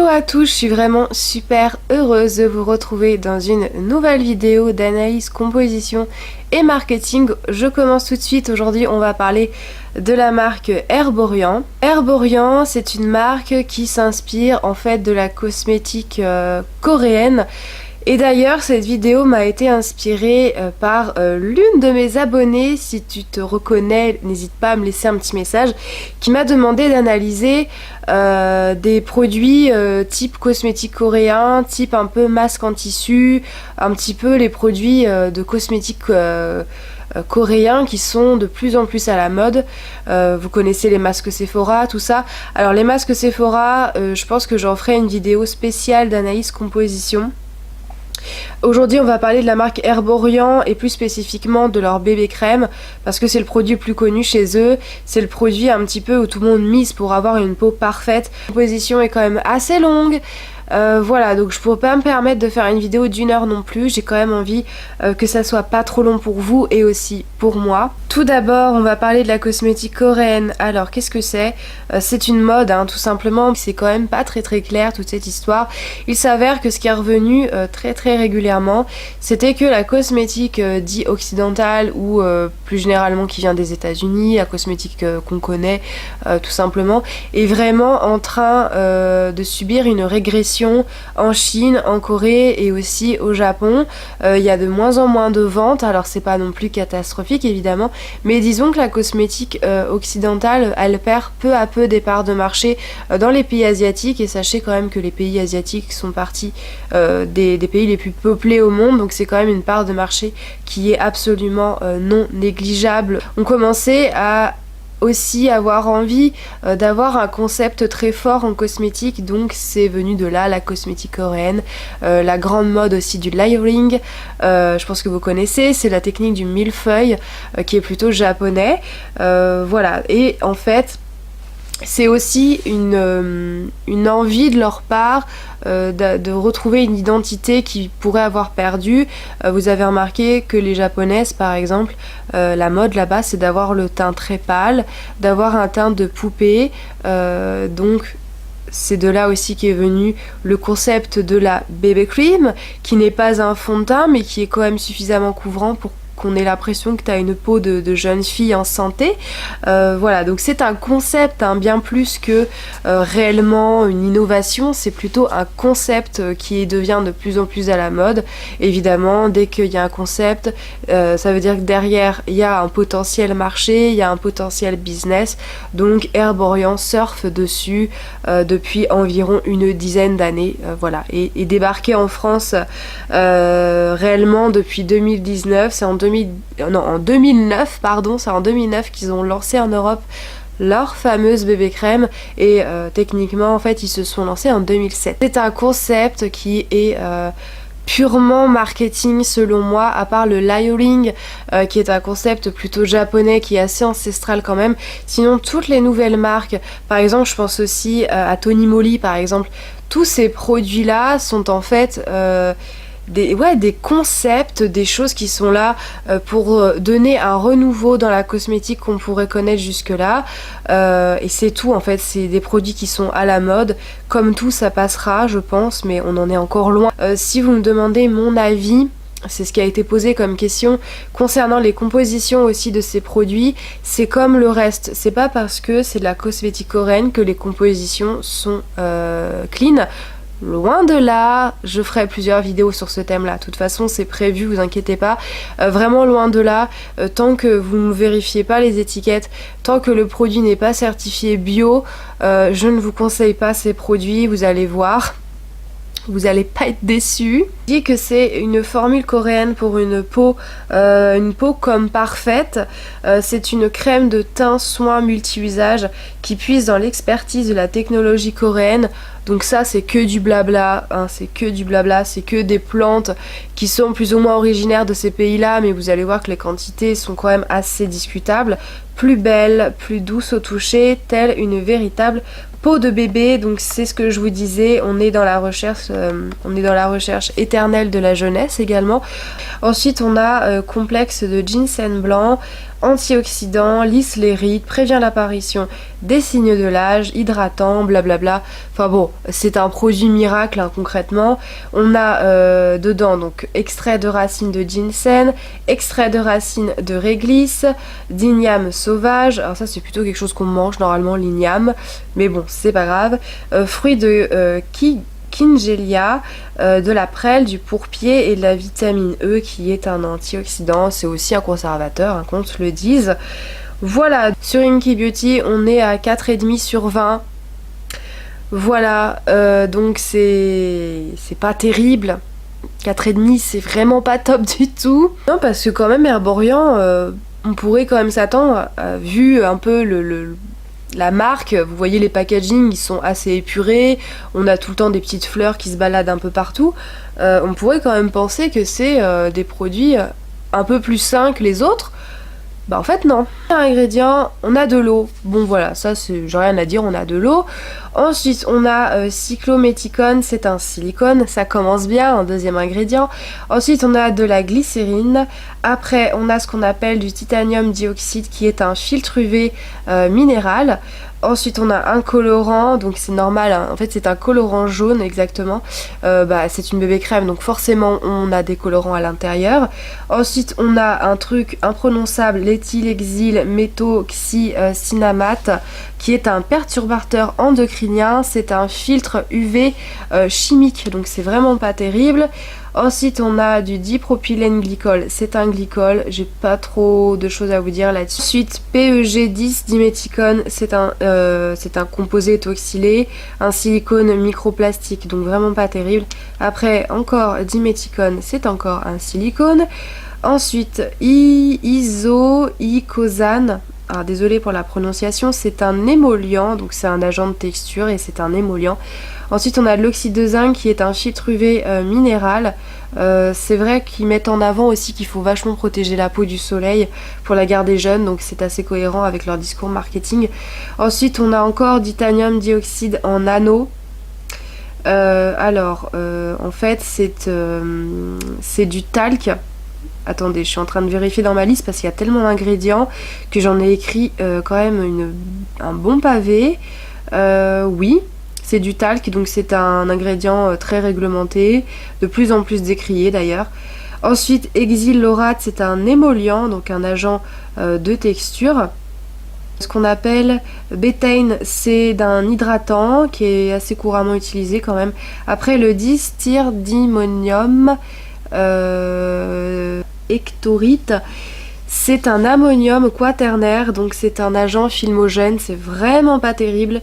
Hello à tous, je suis vraiment super heureuse de vous retrouver dans une nouvelle vidéo d'analyse, composition et marketing. Je commence tout de suite. Aujourd'hui on va parler de la marque Herborian. Herborian, c'est une marque qui s'inspire en fait de la cosmétique coréenne. Et d'ailleurs cette vidéo m'a été inspirée par l'une de mes abonnées. Si tu te reconnais, n'hésite pas à me laisser un petit message, qui m'a demandé d'analyser des produits type cosmétique coréen, type un peu masque en tissu, un petit peu les produits de cosmétique coréens qui sont de plus en plus à la mode. Vous connaissez les masques Sephora, tout ça. Alors les masques Sephora, je pense que j'en ferai une vidéo spéciale d'analyse composition. Aujourd'hui on va parler de la marque Herborian et plus spécifiquement de leur bébé crème parce que c'est le produit le plus connu chez eux, c'est le produit un petit peu où tout le monde mise pour avoir une peau parfaite. La composition est quand même assez longue. Voilà, donc je pourrais pas me permettre de faire une vidéo d'1 heure non plus, j'ai quand même envie que ça soit pas trop long pour vous et aussi pour moi. Tout d'abord, on va parler de la cosmétique coréenne. Alors, qu'est-ce que c'est? C'est une mode, hein, tout simplement, c'est quand même pas très clair toute cette histoire. Il s'avère que ce qui est revenu très régulièrement, c'était que la cosmétique dite occidentale ou plus généralement qui vient des États-Unis, la cosmétique qu'on connaît tout simplement, est vraiment en train de subir une régression en Chine, en Corée et aussi au Japon. Il y a de moins en moins de ventes, alors c'est pas non plus catastrophique évidemment, mais disons que la cosmétique occidentale, elle perd peu à peu des parts de marché dans les pays asiatiques, et sachez quand même que les pays asiatiques sont partis des pays les plus peuplés au monde, donc c'est quand même une part de marché qui est absolument non négligeable. On commençait à aussi avoir envie d'avoir un concept très fort en cosmétique, donc c'est venu de là la cosmétique coréenne, la grande mode aussi du layering, je pense que vous connaissez, c'est la technique du millefeuille qui est plutôt japonais, voilà, et en fait c'est aussi une envie de leur part de retrouver une identité qu'ils pourraient avoir perdue. Vous avez remarqué que les japonaises par exemple, la mode là-bas c'est d'avoir le teint très pâle, d'avoir un teint de poupée, donc c'est de là aussi qu'est venu le concept de la bébé cream, qui n'est pas un fond de teint mais qui est quand même suffisamment couvrant pour qu'on ait l'impression que tu as une peau de jeune fille en santé. Voilà, donc c'est un concept, hein, bien plus que réellement une innovation, c'est plutôt un concept qui devient de plus en plus à la mode. Évidemment, dès qu'il y a un concept, ça veut dire que derrière il y a un potentiel marché, il y a un potentiel business, donc Herborian surfe dessus depuis environ une dizaine d'années, voilà, et débarqué en France réellement depuis 2019, c'est en 2009, pardon, c'est en 2009 qu'ils ont lancé en Europe leur fameuse bébé crème, et techniquement en fait ils se sont lancés en 2007. C'est un concept qui est purement marketing selon moi, à part le layering qui est un concept plutôt japonais qui est assez ancestral quand même. Sinon toutes les nouvelles marques, par exemple je pense aussi à Tony Moly par exemple, tous ces produits là sont en fait des concepts, des choses qui sont là pour donner un renouveau dans la cosmétique qu'on pourrait connaître jusque là, et c'est tout en fait, c'est des produits qui sont à la mode, comme tout ça passera je pense, mais on en est encore loin. Si vous me demandez mon avis, c'est ce qui a été posé comme question concernant les compositions aussi de ces produits, c'est comme le reste, c'est pas parce que c'est de la cosmétique coréenne que les compositions sont clean. Loin de là, je ferai plusieurs vidéos sur ce thème-là. De toute façon, c'est prévu, vous inquiétez pas. Vraiment loin de là, tant que vous ne vérifiez pas les étiquettes, tant que le produit n'est pas certifié bio, je ne vous conseille pas ces produits, vous allez voir. Vous allez pas être déçus. Je dis que c'est une formule coréenne pour une peau comme parfaite. C'est une crème de teint soin multi-usage qui puise dans l'expertise de la technologie coréenne. Donc ça c'est que du blabla, hein, c'est que du blabla, c'est que des plantes qui sont plus ou moins originaires de ces pays-là, mais vous allez voir que les quantités sont quand même assez discutables. Plus belle, plus douce au toucher, telle une véritable peau de bébé. Donc c'est ce que je vous disais, on est dans la recherche éternelle de la jeunesse également. Ensuite on a complexe de ginseng blanc, antioxydant, lisse les rides, prévient l'apparition des signes de l'âge, hydratant, blablabla. Enfin bon, c'est un produit miracle hein, concrètement. On a dedans donc extrait de racines de ginseng, extrait de racines de réglisse, d'igname sauvage. Alors ça c'est plutôt quelque chose qu'on mange normalement, l'igname, mais bon c'est pas grave. Fruits de Kingelia, de la prêle, du pourpier et de la vitamine E qui est un antioxydant, c'est aussi un conservateur, hein, qu'on se le dise. Voilà, sur Inky Beauty, on est à 4,5 sur 20. Voilà, donc c'est pas terrible. 4,5 c'est vraiment pas top du tout. Non, parce que quand même Herborian, on pourrait quand même s'attendre, vu un peu la marque, vous voyez les packaging, ils sont assez épurés, on a tout le temps des petites fleurs qui se baladent un peu partout. On pourrait quand même penser que c'est des produits un peu plus sains que les autres. Bah en fait non. Ingrédient, on a de l'eau. Bon voilà, ça c'est, j'ai rien à dire, on a de l'eau. Ensuite on a cyclométicone, c'est un silicone, ça commence bien, un deuxième ingrédient. Ensuite on a de la glycérine. Après on a ce qu'on appelle du titanium dioxyde qui est un filtre UV minéral. Ensuite on a un colorant, donc c'est normal, hein. En fait c'est un colorant jaune exactement, c'est une bébé crème donc forcément on a des colorants à l'intérieur. Ensuite on a un truc imprononçable, l'éthylexyl méthoxycinamate, qui est un perturbateur endocrinien, c'est un filtre UV chimique, donc c'est vraiment pas terrible. Ensuite on a du dipropylène glycol, c'est un glycol, j'ai pas trop de choses à vous dire là-dessus. Ensuite PEG10 diméthicone, c'est un composé étoxylé, un silicone microplastique, donc vraiment pas terrible. Après encore diméthicone, c'est encore un silicone. Ensuite isoicosane, alors désolé pour la prononciation, c'est un émollient, donc c'est un agent de texture et c'est un émollient. Ensuite on a de l'oxyde de zinc qui est un filtre UV minéral. C'est vrai qu'ils mettent en avant aussi qu'il faut vachement protéger la peau du soleil pour la garder jeune, donc c'est assez cohérent avec leur discours marketing. Ensuite on a encore titanium dioxyde en anneau. En fait c'est du talc. Attendez, je suis en train de vérifier dans ma liste parce qu'il y a tellement d'ingrédients que j'en ai écrit quand même un bon pavé. Oui, c'est du talc, donc c'est un ingrédient très réglementé, de plus en plus décrié d'ailleurs. Ensuite, exyl-laurate, c'est un émollient, donc un agent de texture. Ce qu'on appelle bétaine, c'est d'un hydratant qui est assez couramment utilisé quand même. Après, le distyrdimonium hectorite, c'est un ammonium quaternaire, donc c'est un agent filmogène, c'est vraiment pas terrible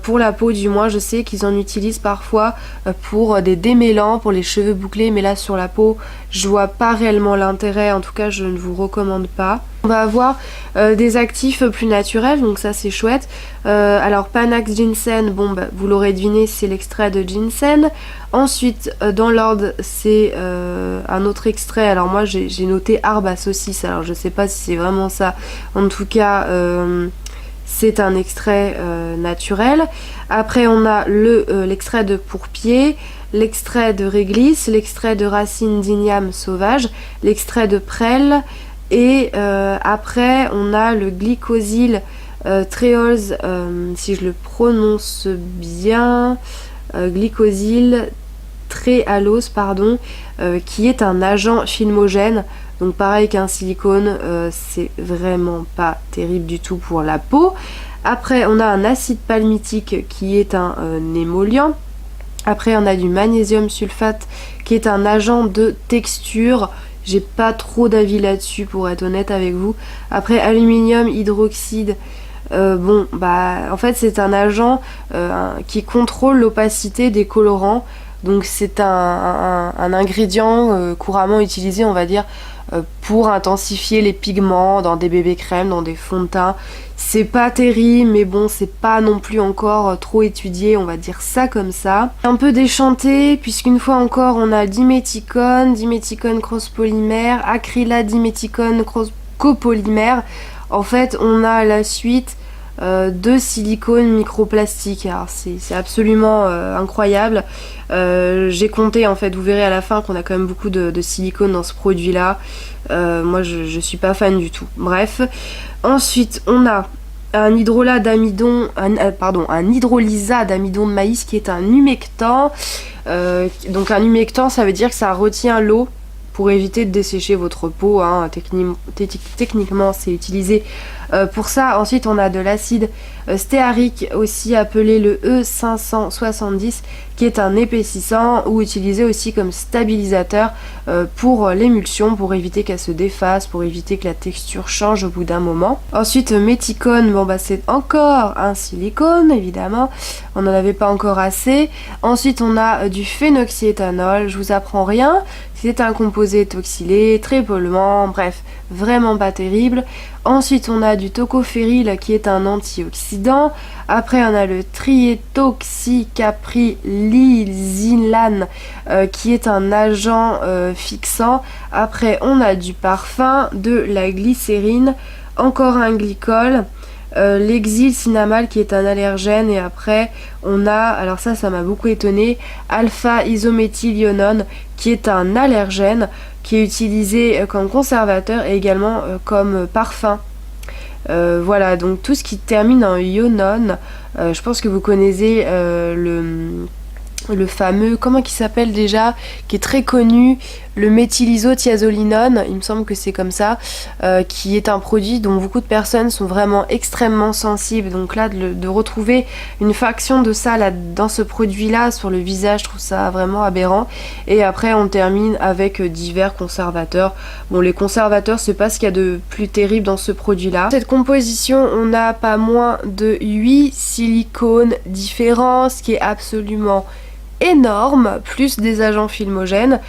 pour la peau, du moins je sais qu'ils en utilisent parfois pour des démêlants, pour les cheveux bouclés, mais là sur la peau je vois pas réellement l'intérêt, en tout cas je ne vous recommande pas. On va avoir des actifs plus naturels, donc ça c'est chouette. Alors Panax ginseng, bon bah, vous l'aurez deviné, c'est l'extrait de ginseng. Ensuite dans l'ordre c'est un autre extrait, alors moi j'ai noté arbre à saucisse, alors je sais pas si c'est vraiment ça, en tout cas c'est un extrait naturel. Après on a l'extrait de pourpier, l'extrait de réglisse, l'extrait de racine d'igname sauvage, l'extrait de prêle. Et après on a le glycosyl treols, si je le prononce bien, glycosyl trehalose pardon, qui est un agent filmogène, donc pareil qu'un silicone, c'est vraiment pas terrible du tout pour la peau. Après on a un acide palmitique qui est un émollient. Après on a du magnésium sulfate qui est un agent de texture. J'ai pas trop d'avis là-dessus pour être honnête avec vous. Après aluminium hydroxyde, en fait c'est un agent qui contrôle l'opacité des colorants. Donc c'est un ingrédient couramment utilisé, on va dire, pour intensifier les pigments dans des bébés crèmes, dans des fonds de teint. C'est pas terrible, mais bon, c'est pas non plus encore trop étudié, on va dire ça comme ça. Un peu déchanté, puisqu'une fois encore, on a diméthicone cross-polymère, acryladiméthicone copolymer. En fait, on a la suite de silicone microplastique. Alors c'est absolument incroyable. J'ai compté en fait, vous verrez à la fin qu'on a quand même beaucoup de silicone dans ce produit là. Moi je suis pas fan du tout. Bref, ensuite on a un hydrolat d'amidon, un hydrolysat d'amidon de maïs qui est un humectant. Donc un humectant, ça veut dire que ça retient l'eau pour éviter de dessécher votre peau, hein. Techniquement c'est utilisé pour ça. Ensuite on a de l'acide stéarique, aussi appelé le E570, qui est un épaississant ou utilisé aussi comme stabilisateur pour l'émulsion, pour éviter qu'elle se défasse, pour éviter que la texture change au bout d'un moment. Ensuite méthicone, bon bah c'est encore un silicone évidemment, on n'en avait pas encore assez. Ensuite on a du phénoxyéthanol, je vous apprends rien, c'est un composé toxylé, très polluant, bref, vraiment pas terrible. Ensuite on a du tocophéryl qui est un antioxydant. Après on a le triétoxycaprilizylane qui est un agent fixant. Après on a du parfum, de la glycérine, encore un glycol, l'exilcinamale qui est un allergène, et après on a, alors ça m'a beaucoup étonné, alpha isométhylionone qui est un allergène qui est utilisé comme conservateur et également comme parfum. Voilà, donc tout ce qui termine en ionone, je pense que vous connaissez le fameux, comment il s'appelle déjà, qui est très connu, le méthylisothiazolinone, il me semble que c'est comme ça, qui est un produit dont beaucoup de personnes sont vraiment extrêmement sensibles. Donc là, de retrouver une fraction de ça là, dans ce produit-là sur le visage, je trouve ça vraiment aberrant. Et après, on termine avec divers conservateurs. Bon, les conservateurs, c'est pas ce qu'il y a de plus terrible dans ce produit-là. Cette composition, on a pas moins de 8 silicones différents, ce qui est absolument énorme, plus des agents filmogènes.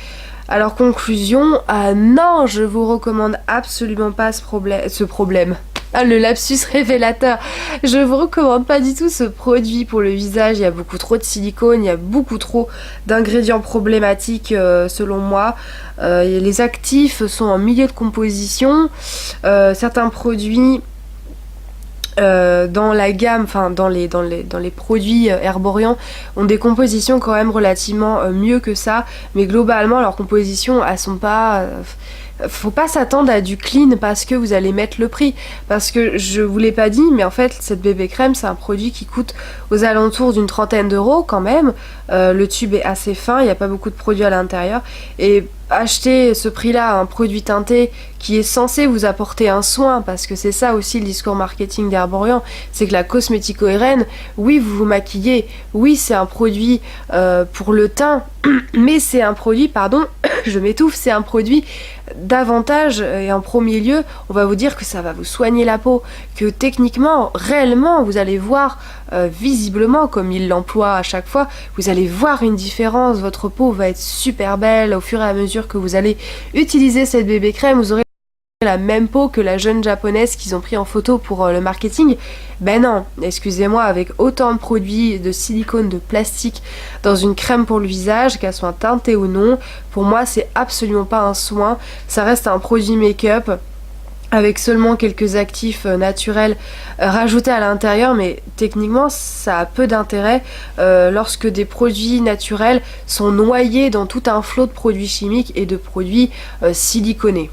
Alors conclusion, non, je vous recommande absolument pas ce problème. Ah, le lapsus révélateur. Je vous recommande pas du tout ce produit pour le visage. Il y a beaucoup trop de silicone, il y a beaucoup trop d'ingrédients problématiques selon moi. Les actifs sont en milieu de composition. Certains produits dans la gamme, enfin dans les produits herboriens ont des compositions quand même relativement mieux que ça, mais globalement leurs compositions elles sont pas faut pas s'attendre à du clean parce que vous allez mettre le prix, parce que je vous l'ai pas dit, mais en fait cette bébé crème c'est un produit qui coûte aux alentours d'une trentaine d'euros quand même. Le tube est assez fin, il n'y a pas beaucoup de produits à l'intérieur, et acheter ce prix-là un produit teinté qui est censé vous apporter un soin, parce que c'est ça aussi le discours marketing d'Herborian, c'est que la cosmético-aérienne, oui vous vous maquillez, oui c'est un produit pour le teint, mais c'est un produit, pardon, je m'étouffe, c'est un produit davantage, et en premier lieu on va vous dire que ça va vous soigner la peau, que techniquement, réellement vous allez voir visiblement, comme il l'emploie à chaque fois, vous allez voir une différence, votre peau va être super belle au fur et à mesure que vous allez utiliser cette bébé crème. Vous aurez la même peau que la jeune japonaise qu'ils ont pris en photo pour le marketing. Ben non, excusez-moi, avec autant de produits de silicone, de plastique dans une crème pour le visage, qu'elle soit teintée ou non, pour moi c'est absolument pas un soin, ça reste un produit make-up avec seulement quelques actifs naturels rajoutés à l'intérieur, mais techniquement ça a peu d'intérêt lorsque des produits naturels sont noyés dans tout un flot de produits chimiques et de produits siliconés.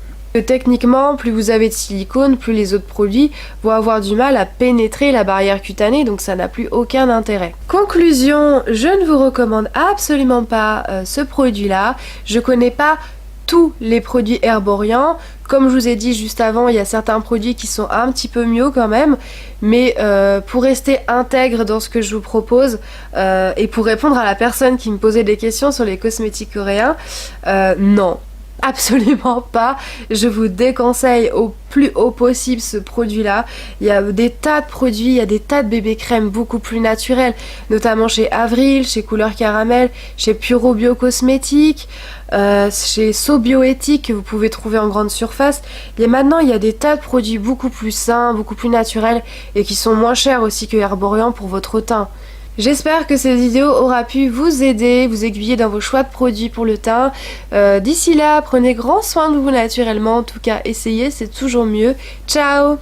Techniquement, plus vous avez de silicone, plus les autres produits vont avoir du mal à pénétrer la barrière cutanée, donc ça n'a plus aucun intérêt. Conclusion, je ne vous recommande absolument pas ce produit-là. Je connais pas tous les produits Herborian. Comme je vous ai dit juste avant, il y a certains produits qui sont un petit peu mieux quand même, mais pour rester intègre dans ce que je vous propose et pour répondre à la personne qui me posait des questions sur les cosmétiques coréens, non. Absolument pas, je vous déconseille au plus haut possible ce produit là. Il y a des tas de produits, il y a des tas de bébés crèmes beaucoup plus naturels, notamment chez Avril, chez Couleur Caramel, chez Puro Bio Cosmétiques, chez So Bioéthique que vous pouvez trouver en grande surface. Et maintenant il y a des tas de produits beaucoup plus sains, beaucoup plus naturels et qui sont moins chers aussi que Herborian pour votre teint. J'espère que cette vidéo aura pu vous aider, vous aiguiller dans vos choix de produits pour le teint. D'ici là, prenez grand soin de vous naturellement. En tout cas, essayez, c'est toujours mieux. Ciao!